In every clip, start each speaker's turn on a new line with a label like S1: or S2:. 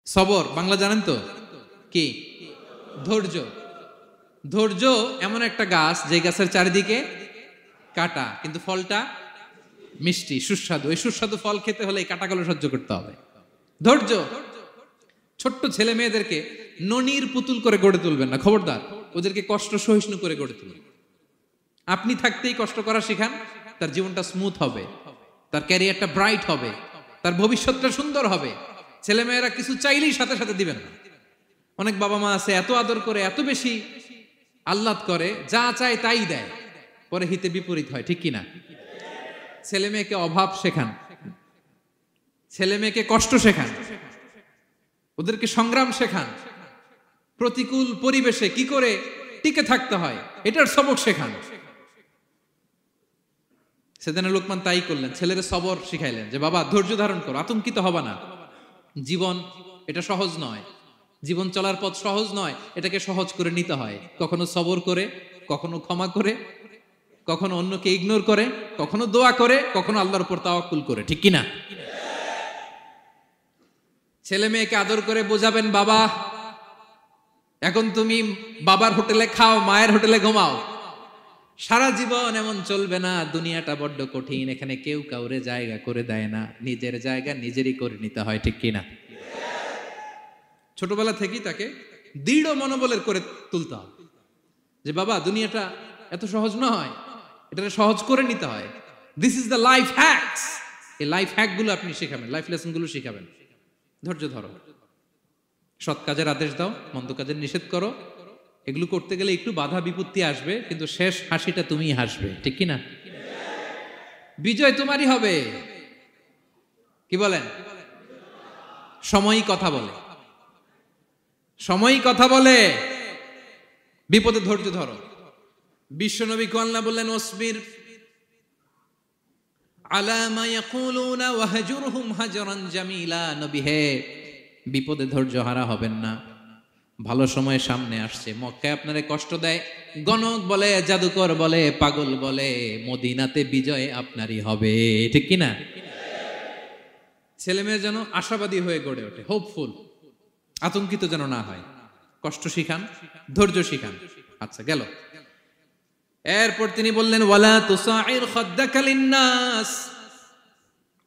S1: সবর বাংলা জানেন তো কি? ধৈর্য। ধৈর্য এমন একটা গাছ যে গাছের চারিদিকে কাটা, কিন্তু ফলটা মিষ্টি সুস্বাদু। এই সুস্বাদু ফল খেতে হলে এই কাটাগুলো সহ্য করতে হবে। ধৈর্য। ছোট্ট ছেলে মেয়েদেরকে ননির পুতুল করে গড়ে তুলবেন না, খবরদার। ওদেরকে কষ্ট সহিষ্ণু করে গড়ে তুলবেন। আপনি থাকতেই কষ্ট করা শিখান, তার জীবনটা স্মুথ হবে, তার ক্যারিয়ারটা ব্রাইট হবে, তার ভবিষ্যৎটা সুন্দর হবে। ছেলেমেয়েরা কিছু চাইলেই সাথে সাথে দিবেন না। অনেক বাবা মা আছে এত আদর করে, এত বেশি আহ্লাদ করে, যা চায় তাই দেয়, পরে হিতে বিপরীত হয়, ঠিক কিনা? ছেলে মেয়েকে অভাব শেখান, ছেলে মেয়েকে কষ্ট শেখান, ওদেরকে সংগ্রাম শেখান, প্রতিকূল পরিবেশে কি করে টিকে থাকতে হয় এটার সবক শেখান। সেদিন লোকমান তাই করলেন, ছেলেরা সবর শিখাইলেন যে বাবা ধৈর্য ধারণ করো, আতঙ্কিত হবা না। জীবন এটা সহজ নয়, জীবন চলার পথ সহজ নয়, এটাকে সহজ করে নিতে হয়। কখনো সবর করে, কখনো ক্ষমা করে, কখনো অন্যকে ইগনোর করে, কখনো দোয়া করে, কখনো আল্লাহর উপর তাওয়াক্কুল করে, ঠিক কিনা? ছেলে মেয়েকে আদর করে বোঝাবেন, বাবা এখন তুমি বাবার হোটেলে খাও, মায়ের হোটেলে ঘুমাও। সারা জীবন এমন চলবে না, দুনিয়াটা বড্ড কঠিন, এখানে কেউ কাউরে জায়গা করে দেয় না, নিজের জায়গা নিজেরই করে নিতে হয়, ঠিক কিনা? ছোটবেলা থেকেই তাকে দৃঢ় মনোবলের করে তুলতে হবে যে বাবা দুনিয়াটা এত সহজ নয়, এটা সহজ করে নিতে হয়। This is the life hacks. এই লাইফ হ্যাক গুলো আপনি শেখাবেন, লাইফ লেসন গুলো শেখাবেন। ধৈর্য ধরো, সৎ কাজের আদেশ দাও, মন্দ কাজের নিষেধ করো। এগুলো করতে গেলে একটু বাধা বিপত্তি আসবে, কিন্তু শেষ হাসিটা তুমিই হাসবে, ঠিক কিনা? বিজয় তোমারই হবে। কি বলেন? সময়ই কথা বলে, সময়ই কথা বলে। বিপদে ধৈর্য ধরো। বিশ্বনবী আল্লাহ বললেন, ওসবির আলা মা ইয়াকুলুনা ওয়াহজুরহুম হাজরান জামিলা। নবী হে, বিপদে ধৈর্য হারা হবেন না। ভালো সময় সামনে আসছে, মক্কায় আপনারে কষ্ট দেয়, গণক বলে, জাদুকর বলে, পাগল বলে, মদিনাতে বিজয় আপনারই হবে, ঠিক কিনা? ছেলে মেয়ে যেন আশাবাদী হয়ে গড়ে ওঠে, হোপফুল, আতঙ্কিত যেন না হয়। কষ্ট শিখান, ধৈর্য শিখান। আচ্ছা গেল। এরপর তিনি বললেন, ওয়ালা তুসাইর খাদ্দাকা লিন্নাস।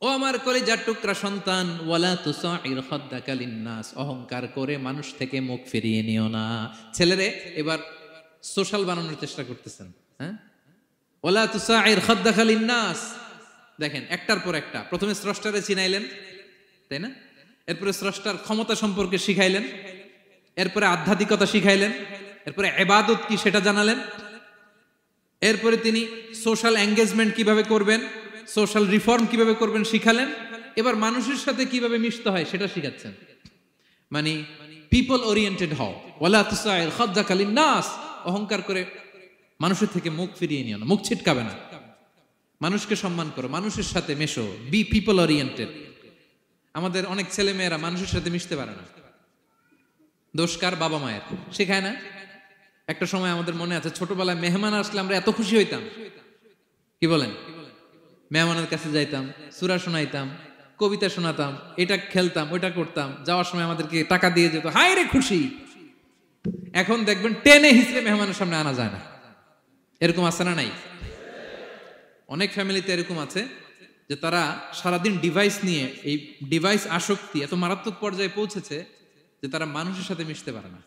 S1: ও আমার কলিজার টুকরা সন্তান, ওয়ালা তুসাইর খাদ্দাকা লিন্নাস। অহংকার করে মানুষ থেকে মুখ ফিরিয়ে নিও না। ছেলেরে এবার সোশ্যাল বানানোর চেষ্টা করতেছেন, হ্যাঁ? ওয়ালা তুসাইর খাদ্দাকা লিন্নাস। দেখেন একটার পর একটা, প্রথমে স্রষ্টারে চিনাইলেন, তাই না? এরপরে স্রষ্টার ক্ষমতা সম্পর্কে শিখাইলেন, এরপরে আধ্যাত্মিকতা শিখাইলেন, এরপরে ইবাদত কি সেটা জানালেন, এরপরে তিনি সোশ্যাল এঙ্গেজমেন্ট কিভাবে করবেন, সোশ্যাল রিফর্ম কিভাবে করবেন শিখালেন। এবার মানুষের সাথে কিভাবে মিশতে হয় সেটা শিখাচ্ছেন। মানে পিপল ওরিয়েন্টেড হও। ওয়ালা তুসাইর খাদ্দাকা লিন্নাস। অহংকার করে মানুষের থেকে মুখ ফিরিয়ে নিও না, মুখ ছিটকাবে না। মানুষকে সম্মান করো, মানুষের সাথে মেশো, বি পিপল ওরিয়েন্টেড। আমাদের অনেক ছেলে মেয়েরা মানুষের সাথে মিশতে পারে না। দোষ কার? বাবা মায়ের, শেখায় না। একটা সময় আমাদের মনে আছে, ছোটবেলায় মেহমান আসলে আমরা এত খুশি হইতাম, কি বলেন? মেহমানের কাছে যাইতাম, সূরা শোনাইতাম, কবিতা শোনাতাম, এটা খেলতাম, ওইটা করতাম, যাওয়ার সময় আমাদেরকে টাকা দিয়ে যেত, হায় রে খুশি। এখন দেখবেন টেনে হিসেবে মেহমানের সামনে আনা যায় না। এরকম আছে না নাই? অনেক ফ্যামিলিতে এরকম আছে যে তারা সারাদিন ডিভাইস নিয়ে, এই ডিভাইস আসক্তি এত মারাত্মক পর্যায়ে পৌঁছেছে যে তারা মানুষের সাথে মিশতে পারে না।